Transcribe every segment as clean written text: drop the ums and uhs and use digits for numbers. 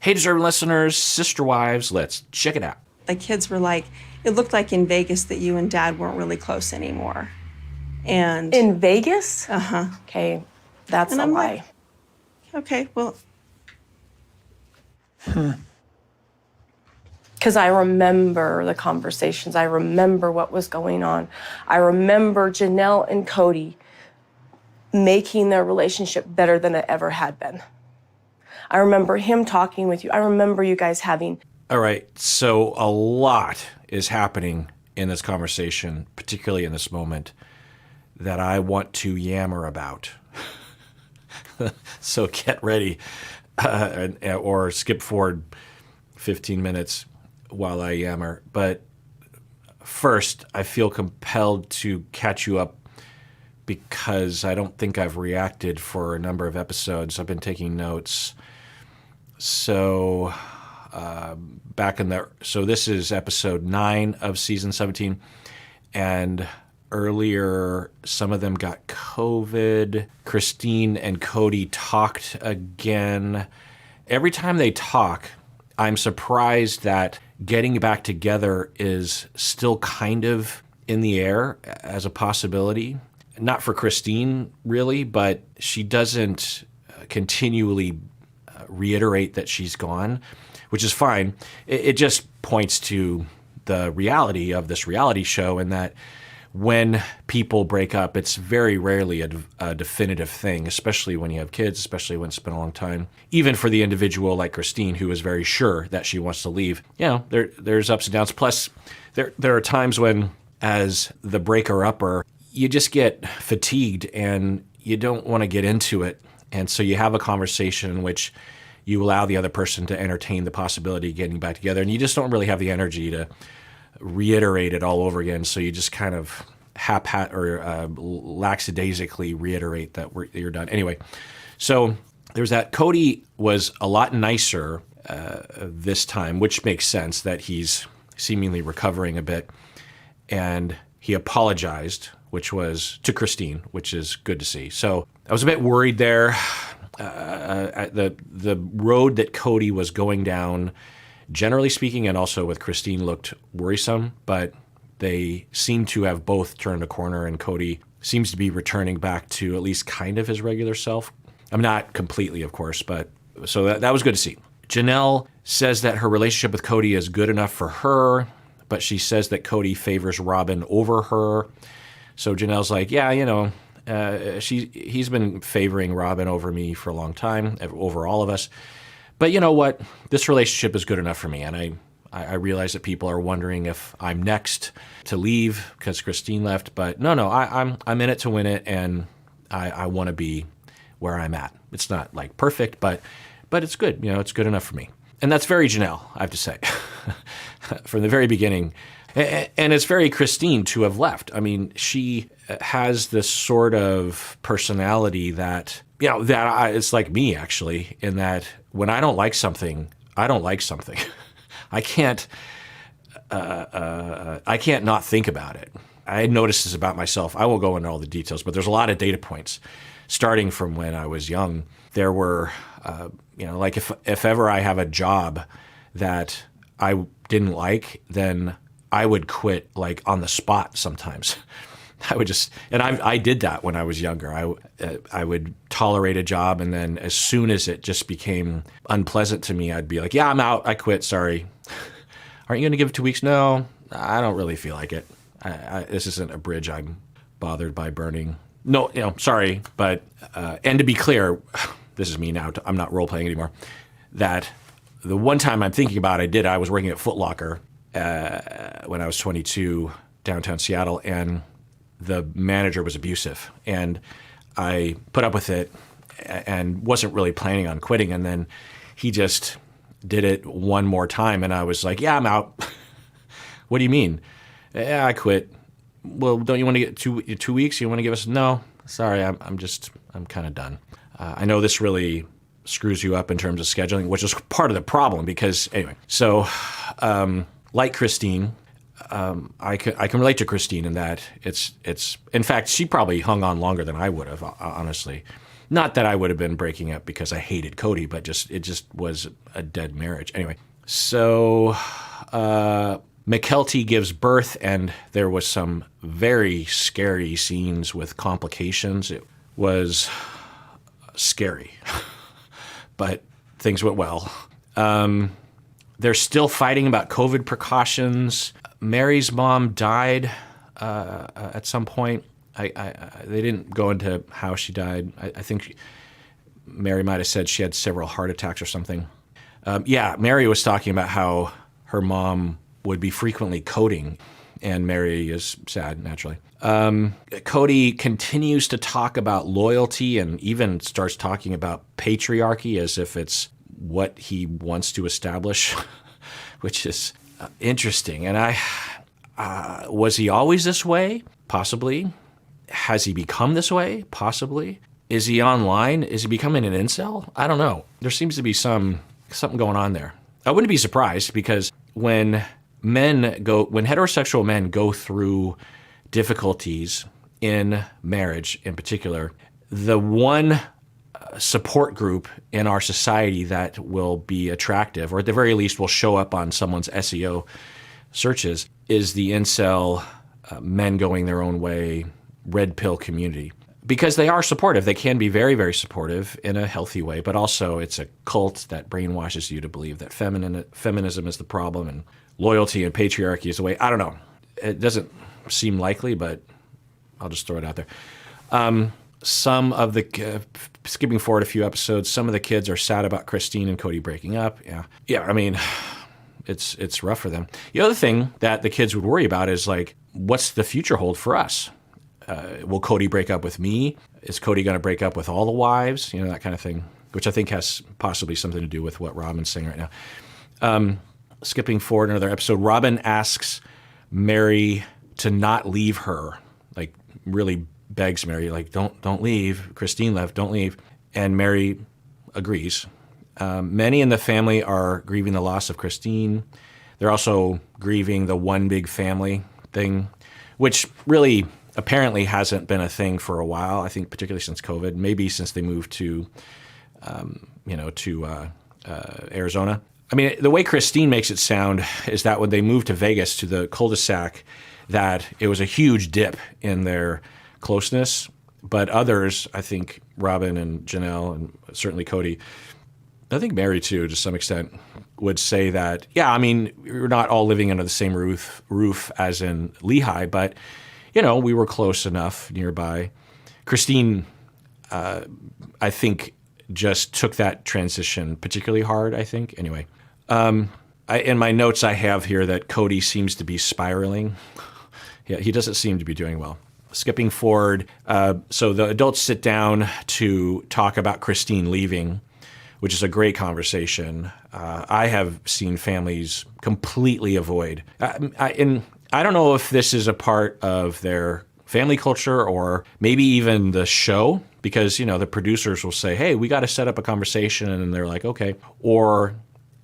Hey, deserving listeners, sister wives, let's check it out. The kids were like, it looked like in Vegas that you and Dad weren't really close anymore. And In Vegas? uh-huh. Okay, that's And a I'm lie. like, okay, well, Because I remember the conversations. I remember what was going on. I remember Janelle and Cody making their relationship better than it ever had been. I remember him talking with you. I remember you guys having... All right, so a lot is happening in this conversation, particularly in this moment, that I want to yammer about. So get ready, or skip forward 15 minutes while I yammer. But first, I feel compelled to catch you up because I don't think I've reacted for a number of episodes. I've been taking notes. So so this is episode 9 of season 17, and earlier some of them got COVID. Christine and Cody talked again. Every time they talk, I'm surprised that getting back together is still kind of in the air as a possibility. Not for Christine, really, but she doesn't continually reiterate that she's gone, which is fine. It just points to the reality of this reality show, and that when people break up, it's very rarely a definitive thing, especially when you have kids, especially when it's been a long time. Even for the individual like Christine, who is very sure that she wants to leave, there's ups and downs. Plus, there are times when, as the breaker-upper, you just get fatigued and you don't want to get into it. And so you have a conversation in which you allow the other person to entertain the possibility of getting back together, and you just don't really have the energy to reiterate it all over again. So you just kind of lackadaisically reiterate that you're done. Anyway, so there's that. Cody was a lot nicer this time, which makes sense that he's seemingly recovering a bit, and he apologized, which was to Christine, which is good to see. So I was a bit worried there. The road that Cody was going down, generally speaking, and also with Christine, looked worrisome, but they seem to have both turned a corner, and Cody seems to be returning back to at least kind of his regular self. I'm not completely, of course, but so that was good to see. Janelle says that her relationship with Cody is good enough for her, but she says that Cody favors Robyn over her. So Janelle's like, he's been favoring Robyn over me for a long time, over all of us. But you know what? This relationship is good enough for me. And I realize that people are wondering if I'm next to leave because Christine left. But no, I'm in it to win it, and I want to be where I'm at. It's not like perfect, but it's good. It's good enough for me. And that's very Janelle, I have to say, from the very beginning. And it's very Christine to have left. I mean, she has this sort of personality that, it's like me, actually, in that when I don't like something, I don't like something. I can't not think about it. I noticed this about myself. I won't go into all the details, but there's a lot of data points. Starting from when I was young, there were, like if ever I have a job that I didn't like, then I would quit like on the spot sometimes. I would just, and I did that when I was younger. I would tolerate a job, and then as soon as it just became unpleasant to me, I'd be like, yeah, I'm out. I quit. Sorry. Aren't you going to give it 2 weeks? No, I don't really feel like it. This isn't a bridge I'm bothered by burning. No, sorry. But, and to be clear, this is me now. I'm not role-playing anymore. That the one time I'm thinking about it, I was working at Foot Locker when I was 22, downtown Seattle, and the manager was abusive, and I put up with it and wasn't really planning on quitting. And then he just did it one more time, and I was like, yeah, I'm out. What do you mean? Yeah, I quit. Well, don't you want to get 2 weeks? You want to give us? No, sorry, I'm kind of done. I know this really screws you up in terms of scheduling, which is part of the problem because anyway, so like Christine, I can relate to Christine in that it's in fact, she probably hung on longer than I would have, honestly. Not that I would have been breaking up because I hated Cody, but it just was a dead marriage. Anyway, so McKelty gives birth, and there was some very scary scenes with complications. It was scary, but things went well. They're still fighting about COVID precautions. Mary's mom died at some point. They didn't go into how she died. I think Mary might have said she had several heart attacks or something. Mary was talking about how her mom would be frequently coding, and Mary is sad, naturally. Cody continues to talk about loyalty and even starts talking about patriarchy as if it's what he wants to establish, which is interesting. And was he always this way? Possibly. Has he become this way? Possibly. Is he online? Is he becoming an incel? I don't know. There seems to be something going on there. I wouldn't be surprised, because when heterosexual men go through difficulties in marriage in particular, the one support group in our society that will be attractive, or at the very least will show up on someone's SEO searches, is the incel, men going their own way, red pill community. Because they are supportive. They can be very, very supportive in a healthy way, but also it's a cult that brainwashes you to believe that feminism is the problem and loyalty and patriarchy is the way. I don't know. It doesn't seem likely, but I'll just throw it out there. Some of the, skipping forward a few episodes, some of the kids are sad about Christine and Cody breaking up. Yeah, I mean, it's rough for them. The other thing that the kids would worry about is, like, what's the future hold for us? Will Cody break up with me? Is Cody going to break up with all the wives? You know, that kind of thing, which I think has possibly something to do with what Robyn's saying right now. Skipping forward another episode, Robyn asks Mary to not leave her, like really begs Mary, like, don't leave. Christine left, don't leave. And Mary agrees. Many in the family are grieving the loss of Christine. They're also grieving the one big family thing, which really apparently hasn't been a thing for a while. I think particularly since COVID, maybe since they moved to Arizona. I mean, the way Christine makes it sound is that when they moved to Vegas, to the cul-de-sac, that it was a huge dip in their closeness. But others, I think Robyn and Janelle, and certainly Cody, I think Mary too, to some extent, would say that, yeah, I mean, we're not all living under the same roof as in Lehigh, but, you know, we were close enough nearby. Christine, I think, just took that transition particularly hard, I think. Anyway, in my notes I have here that Cody seems to be spiraling. Yeah, he doesn't seem to be doing well. Skipping forward, so the adults sit down to talk about Christine leaving, which is a great conversation. I have seen families completely avoid. And I don't know if this is a part of their family culture or maybe even the show, because, you know, the producers will say, hey, we got to set up a conversation, and they're like, okay. Or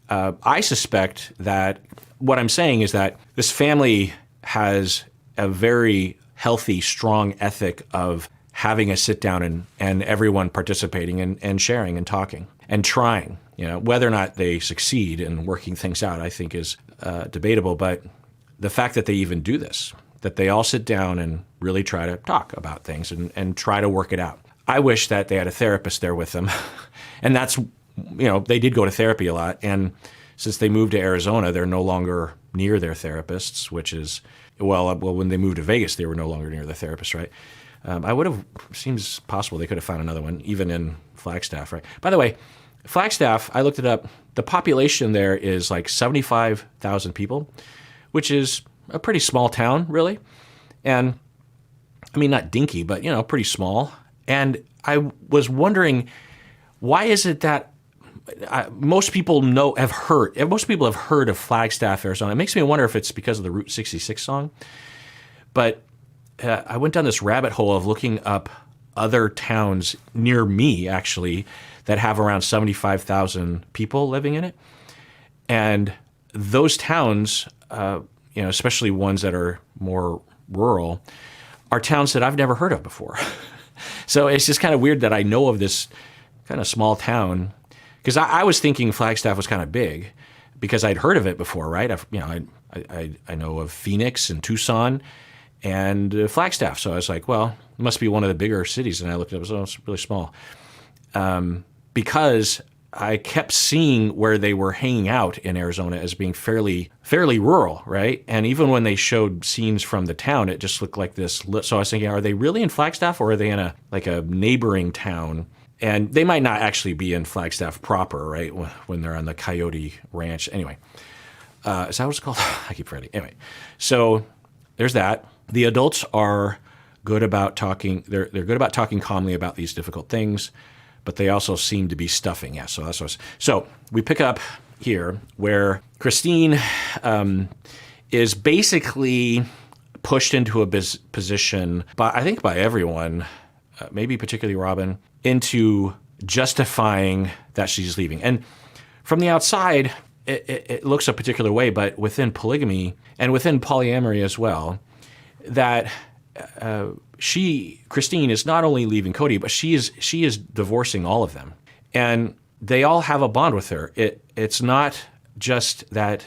I suspect that what I'm saying is that this family has a very healthy, strong ethic of having a sit down and everyone participating and sharing and talking and trying. You know, whether or not they succeed in working things out, I think is debatable. But the fact that they even do this, that they all sit down and really try to talk about things and try to work it out. I wish that they had a therapist there with them. And that's, you know, they did go to therapy a lot. And since they moved to Arizona, they're no longer near their therapists, which is, well, when they moved to Vegas, they were no longer near their therapist, right? Seems possible they could have found another one, even in Flagstaff, right? By the way, Flagstaff, I looked it up, the population there is like 75,000 people, which is a pretty small town, really. And, I mean, not dinky, but, you know, pretty small. And I was wondering, why is it that most people have heard of Flagstaff, Arizona? It makes me wonder if it's because of the Route 66 song. But I went down this rabbit hole of looking up other towns near me, actually, that have around 75,000 people living in it. And those towns, you know, especially ones that are more rural, are towns that I've never heard of before. So it's just kind of weird that I know of this kind of small town, because I was thinking Flagstaff was kind of big because I'd heard of it before, right? I know of Phoenix and Tucson and Flagstaff. So I was like, well, it must be one of the bigger cities. And I looked it up, it's really small. Because I kept seeing where they were hanging out in Arizona as being fairly rural, right? And even when they showed scenes from the town, it just looked like this. So I was thinking, are they really in Flagstaff, or are they in a neighboring town? And they might not actually be in Flagstaff proper, right? When they're on the Coyote Ranch. Anyway, is that what it's called? I keep forgetting. Anyway, so there's that. The adults are good about talking. They're good about talking calmly about these difficult things, but they also seem to be stuffing. Yeah, so that's what. So we pick up here where Christine is basically pushed into a position, I think by everyone, maybe particularly Robyn, into justifying that she's leaving. And from the outside, it looks a particular way, but within polygamy and within polyamory as well, that Christine is not only leaving Cody, but she is divorcing all of them, and they all have a bond with her. It's not just that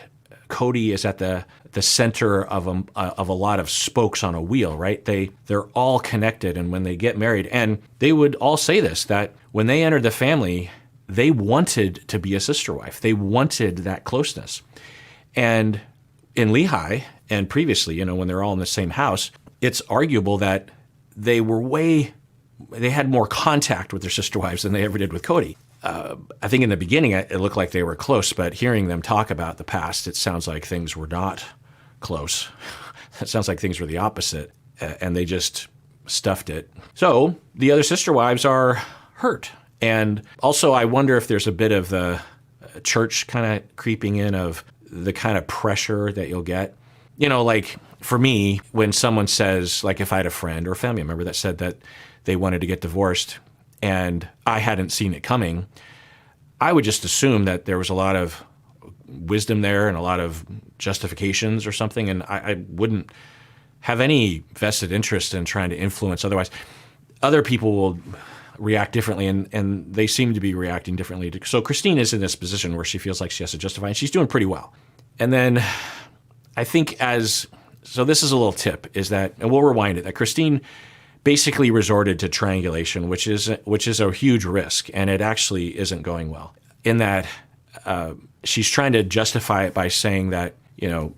Cody is at the center of a lot of spokes on a wheel, right? They're all connected, and when they get married, and they would all say this, that when they entered the family, they wanted to be a sister wife. They wanted that closeness, and in Lehigh and previously, when they're all in the same house, it's arguable that they had more contact with their sister wives than they ever did with Cody. I think in the beginning, it looked like they were close, but hearing them talk about the past, it sounds like things were not close. It sounds like things were the opposite, and they just stuffed it. So the other sister wives are hurt. And also, I wonder if there's a bit of the church kind of creeping in, of the kind of pressure that you'll get. Like for me, when someone says, like if I had a friend or a family member that said that they wanted to get divorced and I hadn't seen it coming, I would just assume that there was a lot of wisdom there and a lot of justifications or something, and I wouldn't have any vested interest in trying to influence. Otherwise, other people will react differently, and they seem to be reacting differently. So Christine is in this position where she feels like she has to justify, and she's doing pretty well. And then I think so this is a little tip, is that, and we'll rewind it, that Christine basically resorted to triangulation, which is a huge risk, and it actually isn't going well. In that she's trying to justify it by saying that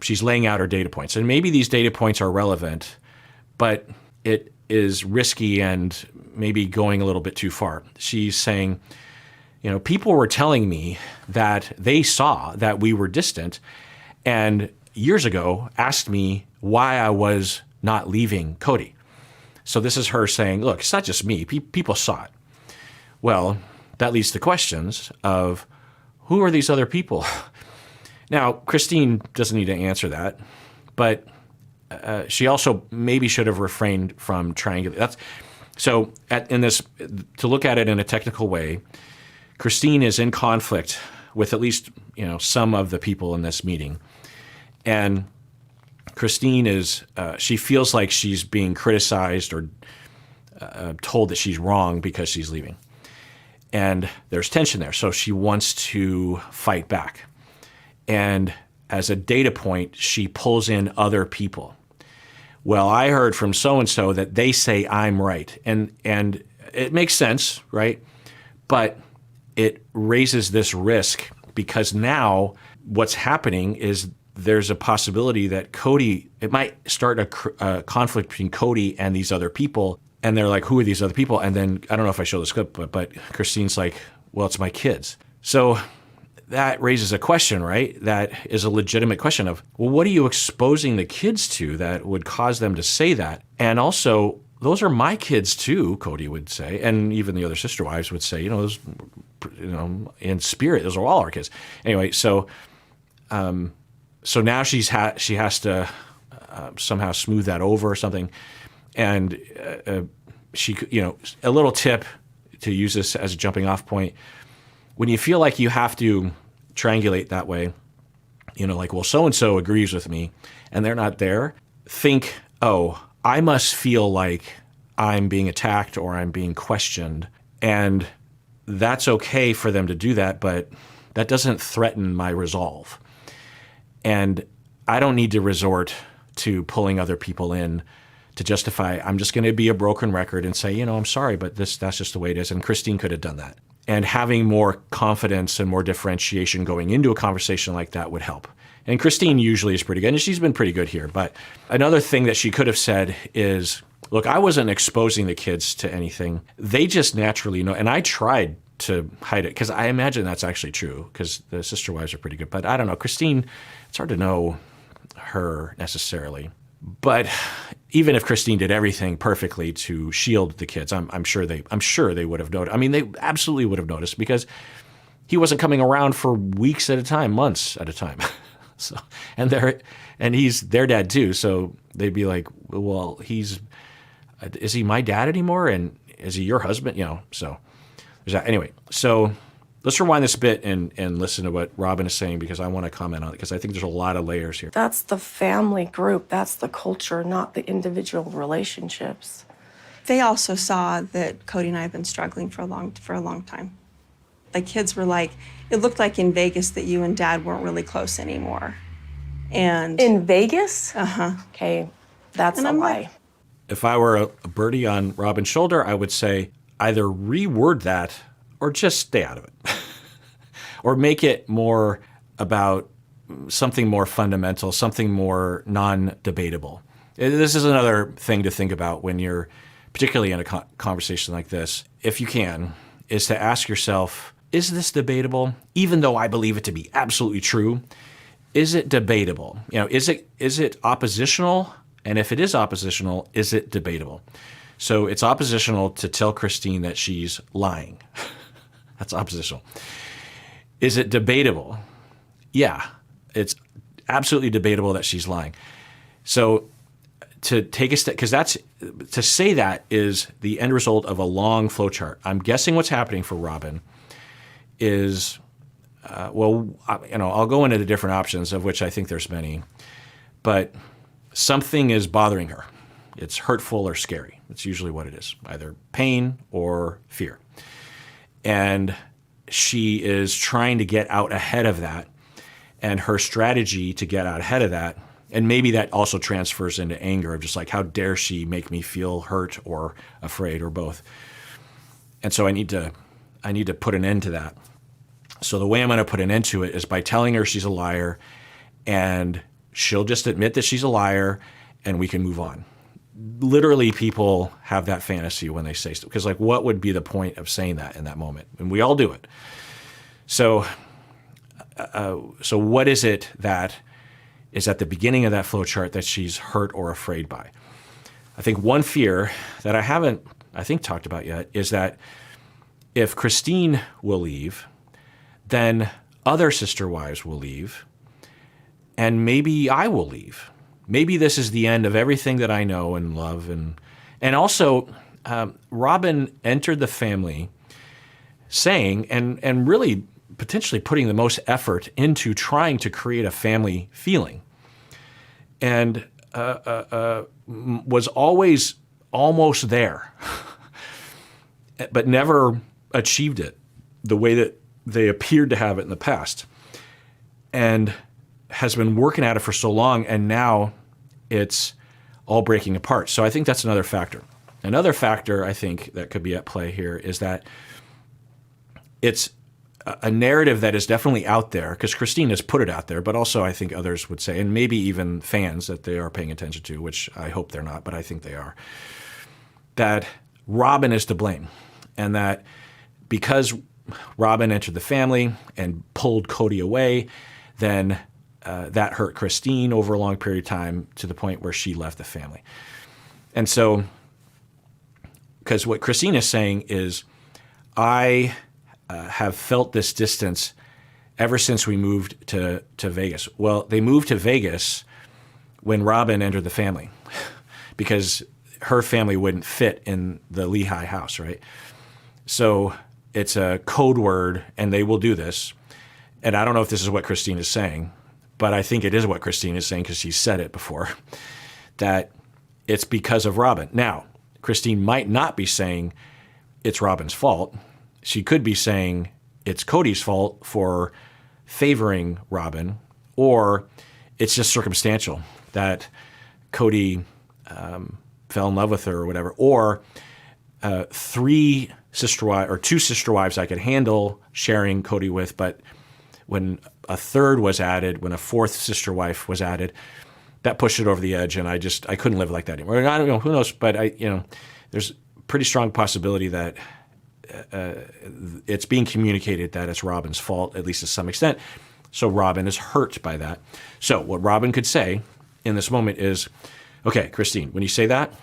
she's laying out her data points, and maybe these data points are relevant, but it is risky and maybe going a little bit too far. She's saying, people were telling me that they saw that we were distant, and years ago asked me why I was not leaving Cody. So this is her saying, look, it's not just me. People saw it. Well, that leads to questions of, who are these other people? Now, Christine doesn't need to answer that, but she also maybe should have refrained from triangulating. So to look at it in a technical way, Christine is in conflict with at least some of the people in this meeting. And Christine she feels like she's being criticized or told that she's wrong because she's leaving. And there's tension there. So she wants to fight back. And as a data point, she pulls in other people. Well, I heard from so-and-so that they say I'm right. And it makes sense, right? But it raises this risk, because now what's happening is there's a possibility that it might start a conflict between Cody and these other people. And they're like, who are these other people? And then, I don't know if I show this clip, but Christine's like, well, it's my kids. So that raises a question, right? That is a legitimate question of, well, what are you exposing the kids to that would cause them to say that? And also, those are my kids too, Cody would say. And even the other sister wives would say, those, in spirit, those are all our kids. Anyway, so now she has to somehow smooth that over or something. And she, a little tip to use this as a jumping off point, when you feel like you have to triangulate that way, like, well, so-and-so agrees with me and they're not there, think, oh, I must feel like I'm being attacked or I'm being questioned. And that's okay for them to do that, but that doesn't threaten my resolve. And I don't need to resort to pulling other people in to justify, I'm just going to be a broken record and say, I'm sorry, but that's just the way it is. And Christine could have done that. And having more confidence and more differentiation going into a conversation like that would help. And Christine usually is pretty good, and she's been pretty good here. But another thing that she could have said is, look, I wasn't exposing the kids to anything. They just naturally know. And I tried to hide it because I imagine that's actually true because the sister wives are pretty good. But I don't know. Christine, it's hard to know her necessarily. But even if Christine did everything perfectly to shield the kids, I'm sure they would have noticed. I mean, they absolutely would have noticed because he wasn't coming around for weeks at a time, months at a time. So, and he's their dad too. So they'd be like, well, is he my dad anymore? And is he your husband? So there's that. Anyway, so let's rewind this bit and listen to what Robyn is saying because I want to comment on it because I think there's a lot of layers here. That's the family group. That's the culture, not the individual relationships. They also saw that Cody and I have been struggling for a long time. The kids were like, it looked like in Vegas that you and Dad weren't really close anymore. And in Vegas? Uh-huh. Okay, that's a lie. If I were a birdie on Robyn's shoulder, I would say either reword that or just stay out of it. Or make it more about something more fundamental, something more non-debatable. This is another thing to think about when you're particularly in a conversation like this, if you can, is to ask yourself, is this debatable? Even though I believe it to be absolutely true, is it debatable? Is it oppositional? And if it is oppositional, is it debatable? So it's oppositional to tell Christine that she's lying. That's oppositional. Is it debatable? Yeah, it's absolutely debatable that she's lying. So to take a step, because to say that is the end result of a long flowchart. I'm guessing what's happening for Robyn is, I'll go into the different options, of which I think there's many, but something is bothering her. It's hurtful or scary. It's usually what it is, either pain or fear. And she is trying to get out ahead of that. And her strategy to get out ahead of that, and maybe that also transfers into anger of just like, how dare she make me feel hurt or afraid or both. And so I need to put an end to that. So the way I'm going to put an end to it is by telling her she's a liar, and she'll just admit that she's a liar, and we can move on. Literally, people have that fantasy when they say stuff, because like, what would be the point of saying that in that moment? And we all do it. So what is it that is at the beginning of that flowchart that she's hurt or afraid by? I think one fear that I haven't, talked about yet is that if Christine will leave, then other sister wives will leave, and maybe I will leave. Maybe this is the end of everything that I know and love. And also, Robyn entered the family saying, and really potentially putting the most effort into trying to create a family feeling, and was always almost there, but never achieved it the way that they appeared to have it in the past, and has been working at it for so long, and now it's all breaking apart. So I think that's another factor. Another factor I think that could be at play here is that it's a narrative that is definitely out there, because Christine has put it out there, but also I think others would say, and maybe even fans that they are paying attention to, which I hope they're not, but I think they are, that Robyn is to blame, and that because Robyn entered the family and pulled Cody away, then that hurt Christine over a long period of time to the point where she left the family. And so, because what Christine is saying is, I have felt this distance ever since we moved to Vegas. Well, they moved to Vegas when Robyn entered the family because her family wouldn't fit in the Lehigh house, right? So it's a code word, and they will do this. And I don't know if this is what Christine is saying, but I think it is what Christine is saying because she's said it before, that it's because of Robyn. Now, Christine might not be saying it's Robyn's fault. She could be saying it's Cody's fault for favoring Robyn, or it's just circumstantial that Cody fell in love with her or whatever, or two sister wives I could handle sharing Cody with, but when a third was added, when a fourth sister wife was added, that pushed it over the edge, and I couldn't live like that anymore. I don't know, who knows, but there's a pretty strong possibility that it's being communicated that it's Robyn's fault, at least to some extent. So Robyn is hurt by that. So what Robyn could say in this moment is, okay, Christine, when you say that,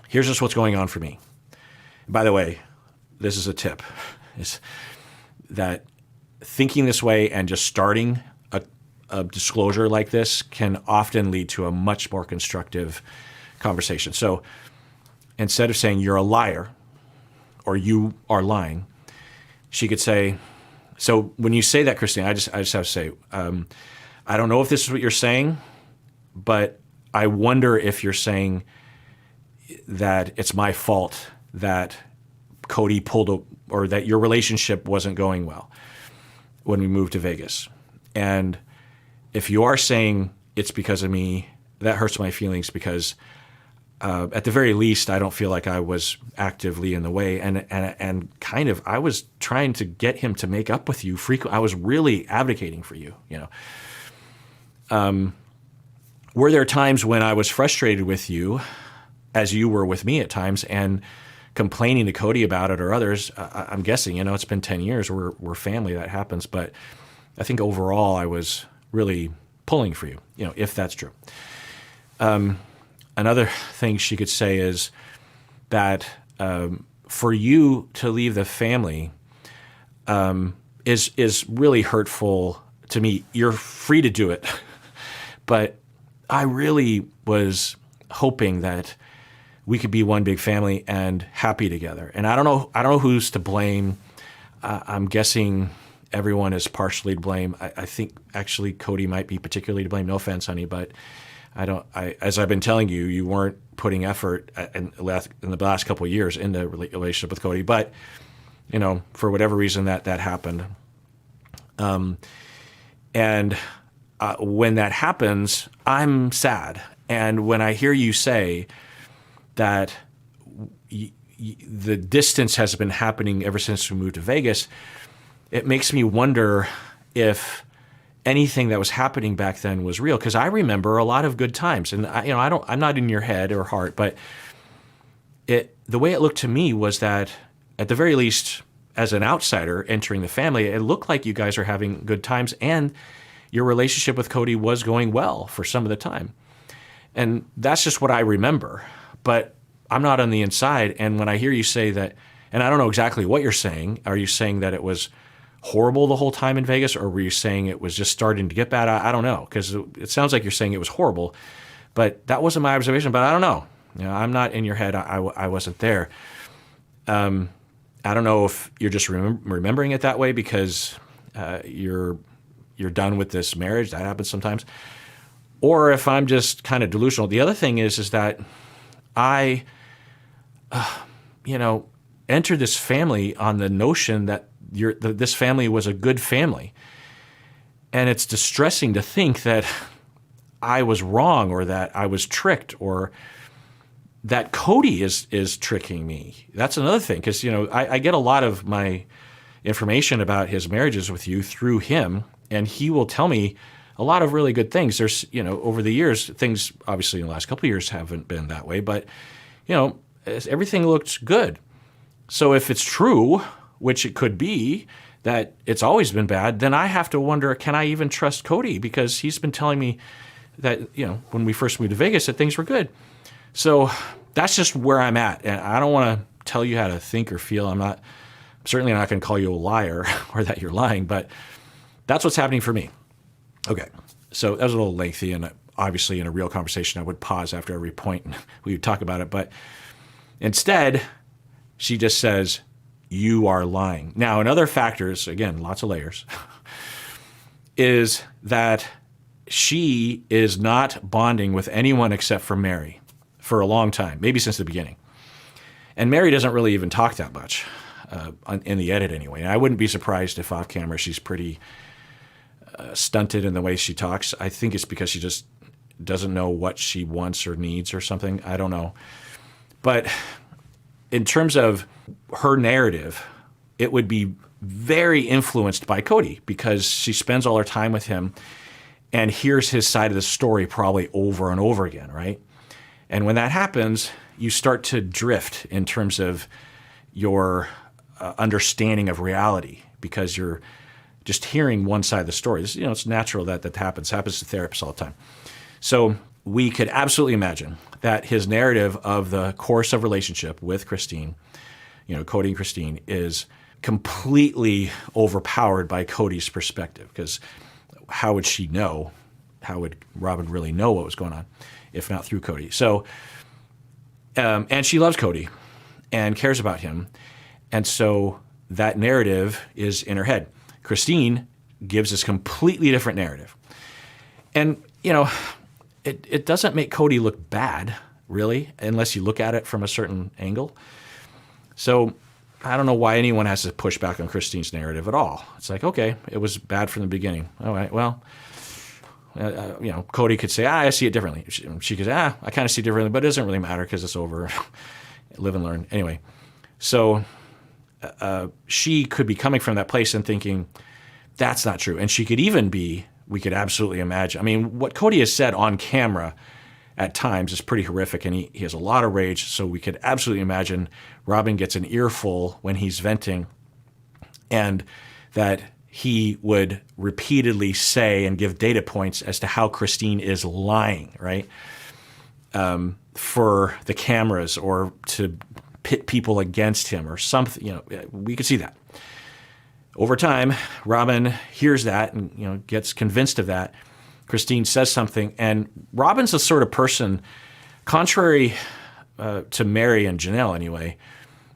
here's just what's going on for me. By the way, this is a tip, is that thinking this way and just starting a disclosure like this can often lead to a much more constructive conversation. So instead of saying you're a liar or you are lying, she could say, so when you say that, Christine, I just have to say, I don't know if this is what you're saying, but I wonder if you're saying that it's my fault that Cody or that your relationship wasn't going well when we moved to Vegas. And if you are saying it's because of me, that hurts my feelings because at the very least, I don't feel like I was actively in the way. And kind of, I was trying to get him to make up with you frequently. I was really advocating for you, Were there times when I was frustrated with you, as you were with me at times, and complaining to Cody about it or others? I'm guessing, it's been 10 years. We're family, that happens. But I think overall I was really pulling for you, if that's true. Another thing she could say is that for you to leave the family is really hurtful to me. You're free to do it, but I really was hoping that we could be one big family and happy together. And I don't know who's to blame. I'm guessing everyone is partially to blame. I think actually Cody might be particularly to blame. No offense, honey, but as I've been telling you, you weren't putting effort in the last couple of years in the relationship with Cody. But for whatever reason that happened. And when that happens, I'm sad. And when I hear you say that the distance has been happening ever since we moved to Vegas, it makes me wonder if anything that was happening back then was real. Because I remember a lot of good times, and I'm not in your head or heart, but the way it looked to me was that at the very least, as an outsider entering the family, it looked like you guys are having good times, and your relationship with Cody was going well for some of the time. And that's just what I remember. But I'm not on the inside, and when I hear you say that, and I don't know exactly what you're saying, are you saying that it was horrible the whole time in Vegas, or were you saying it was just starting to get bad? I don't know, because it sounds like you're saying it was horrible, but that wasn't my observation. But I don't know. I'm not in your head. I wasn't there. I don't know if you're just remembering it that way because you're done with this marriage. That happens sometimes. Or if I'm just kind of delusional. The other thing is that I, entered this family on the notion that this family was a good family. And it's distressing to think that I was wrong, or that I was tricked, or that Cody is tricking me. That's another thing, because I get a lot of my information about his marriages with you through him, and he will tell me a lot of really good things. There's, over the years, things obviously in the last couple of years haven't been that way, but, everything looked good. So if it's true, which it could be, that it's always been bad, then I have to wonder, can I even trust Cody? Because he's been telling me that, when we first moved to Vegas, that things were good. So that's just where I'm at. And I don't want to tell you how to think or feel. I'm certainly not going to call you a liar or that you're lying, but that's what's happening for me. Okay, so that was a little lengthy, and obviously in a real conversation I would pause after every point and we would talk about it, but instead she just says, you are lying. Now, in other factors, again, lots of layers, is that she is not bonding with anyone except for Mary for a long time, maybe since the beginning. And Mary doesn't really even talk that much in the edit anyway. And I wouldn't be surprised if off camera she's pretty stunted in the way she talks. I think it's because she just doesn't know what she wants or needs or something. I don't know. But in terms of her narrative, it would be very influenced by Cody because she spends all her time with him and hears his side of the story probably over and over again, right? And when that happens, you start to drift in terms of your understanding of reality because you're just hearing one side of the story. It's natural that happens. It happens to therapists all the time. So we could absolutely imagine that his narrative of the course of relationship with Christine, Cody and Christine, is completely overpowered by Cody's perspective because how would she know? How would Robyn really know what was going on if not through Cody? So, and she loves Cody and cares about him. And so that narrative is in her head. Christine gives this completely different narrative. And, it doesn't make Cody look bad, really, unless you look at it from a certain angle. So I don't know why anyone has to push back on Christine's narrative at all. It's like, okay, it was bad from the beginning. All right, well, Cody could say, I see it differently. She could say, I kind of see it differently, but it doesn't really matter because it's over. Live and learn. Anyway, so she could be coming from that place and thinking, that's not true. And she could even be, we could absolutely imagine. I mean, what Cody has said on camera at times is pretty horrific, and he has a lot of rage, so we could absolutely imagine Robyn gets an earful when he's venting, and that he would repeatedly say and give data points as to how Christine is lying, right? For the cameras or to pit people against him or something, we could see that. Over time, Robyn hears that and gets convinced of that. Christine says something, and Robyn's the sort of person, contrary to Mary and Janelle anyway,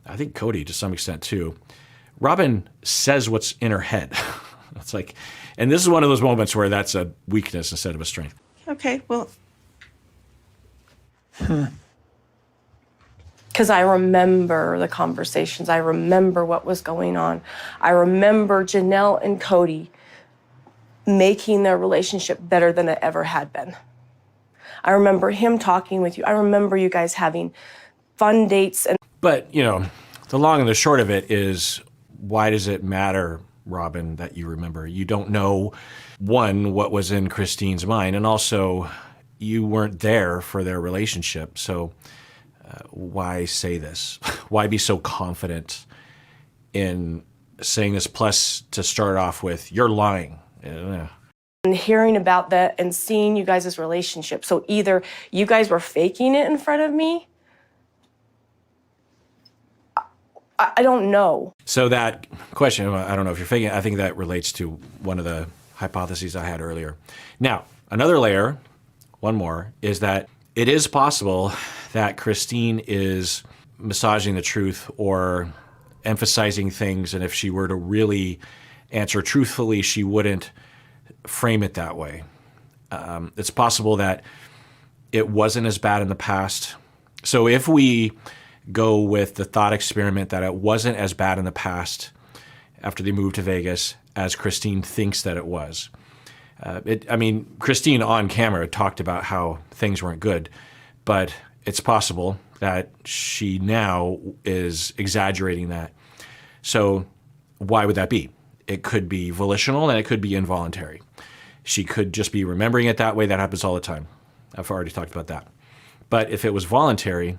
I think Cody to some extent too, Robyn says what's in her head. It's like, and this is one of those moments where that's a weakness instead of a strength. Okay, well. Because I remember the conversations. I remember what was going on. I remember Janelle and Cody making their relationship better than it ever had been. I remember him talking with you. I remember you guys having fun dates. But, the long and the short of it is, why does it matter, Robyn, that you remember? You don't know, one, what was in Christine's mind, and also you weren't there for their relationship. So why say this? Why be so confident in saying this? Plus, to start off with, you're lying. And hearing about that and seeing you guys' relationship. So either you guys were faking it in front of me. I don't know. So that question, I don't know if you're faking it, I think that relates to one of the hypotheses I had earlier. Now, another layer, one more, is that it is possible that Christine is massaging the truth or emphasizing things, and if she were to really answer truthfully, she wouldn't frame it that way. It's possible that it wasn't as bad in the past. So if we go with the thought experiment that it wasn't as bad in the past after they moved to Vegas as Christine thinks that it was. Christine on camera talked about how things weren't good, but it's possible that she now is exaggerating that. So why would that be? It could be volitional and it could be involuntary. She could just be remembering it that way. That happens all the time. I've already talked about that. But if it was voluntary,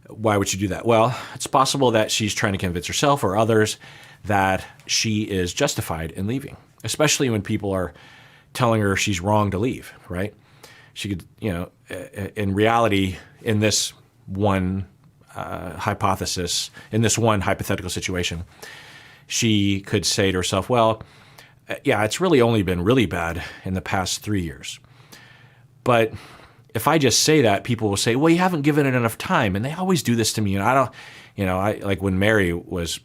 why would she do that? Well, it's possible that she's trying to convince herself or others that she is justified in leaving, especially when people are telling her she's wrong to leave, right? She could, in reality, in this one hypothesis, in this one hypothetical situation, she could say to herself, well, yeah, it's really only been really bad in the past 3 years. But if I just say that, people will say, well, you haven't given it enough time. And they always do this to me. And I don't, I like when Mary was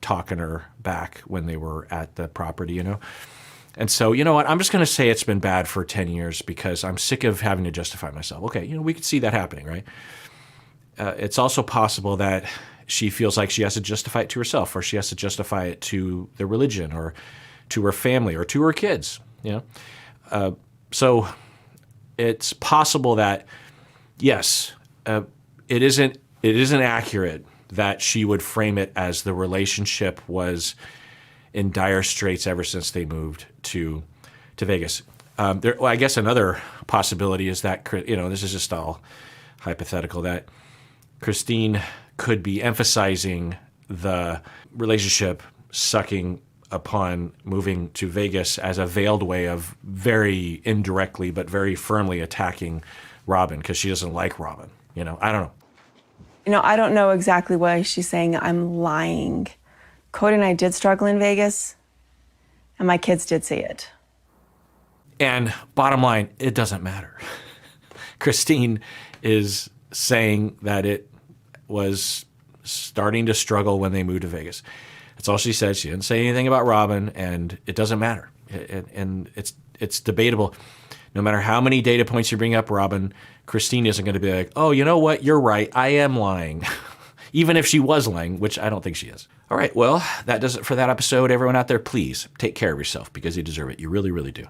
talking her back when they were at the property, And so, you know what? I'm just going to say it's been bad for 10 years because I'm sick of having to justify myself. Okay, we could see that happening, right? It's also possible that she feels like she has to justify it to herself, or she has to justify it to the religion, or to her family, or to her kids. So it's possible that, yes, it isn't accurate that she would frame it as the relationship was in dire straits ever since they moved to Vegas. I guess another possibility is that, this is just all hypothetical, that Christine could be emphasizing the relationship sucking upon moving to Vegas as a veiled way of very indirectly but very firmly attacking Robyn because she doesn't like Robyn. I don't know. I don't know exactly why she's saying I'm lying. Cody and I did struggle in Vegas, and my kids did see it. And bottom line, it doesn't matter. Christine is saying that it was starting to struggle when they moved to Vegas. That's all she said. She didn't say anything about Robyn, and it doesn't matter. And it's debatable. No matter how many data points you bring up, Robyn, Christine isn't going to be like, oh, you know what? You're right. I am lying. Even if she was lying, which I don't think she is. All right, well, that does it for that episode. Everyone out there, please take care of yourself because you deserve it. You really, really do.